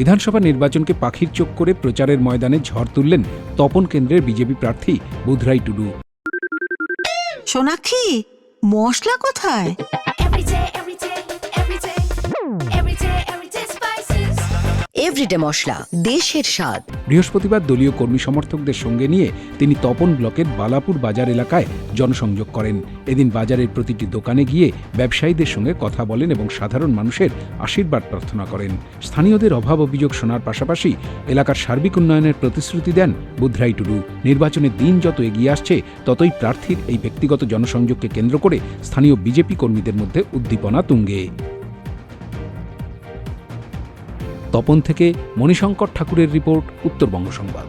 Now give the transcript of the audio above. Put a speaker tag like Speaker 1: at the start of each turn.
Speaker 1: বিধানসভা নির্বাচনকে পাখির চোখ করে প্রচারের ময়দানে ঝড় তুললেন তপন কেন্দ্রের বিজেপি প্রার্থী বুধরাই টুডু।
Speaker 2: সোনাক্ষী, মশলা কোথায়?
Speaker 3: এভরিডে মশলা, দেশের স্বাদ।
Speaker 1: বৃহস্পতিবার দলীয় কর্মী সমর্থকদের সঙ্গে নিয়ে তিনি তপন ব্লকের বালাপুর বাজার এলাকায় জনসংযোগ করেন। এদিন বাজারের প্রতিটি দোকানে গিয়ে ব্যবসায়ীদের সঙ্গে কথা বলেন এবং সাধারণ মানুষের আশীর্বাদ প্রার্থনা করেন। স্থানীয়দের অভাব অভিযোগ শোনার পাশাপাশি এলাকার সার্বিক উন্নয়নের প্রতিশ্রুতি দেন বুধরাই টুডু। নির্বাচনের দিন যত এগিয়ে আসছে ততই প্রার্থীর এই ব্যক্তিগত জনসংযোগকে কেন্দ্র করে স্থানীয় বিজেপি কর্মীদের মধ্যে উদ্দীপনা তুঙ্গে। তপন থেকে মণিশঙ্কর ঠাকুরের রিপোর্ট, উত্তরবঙ্গ সংবাদ।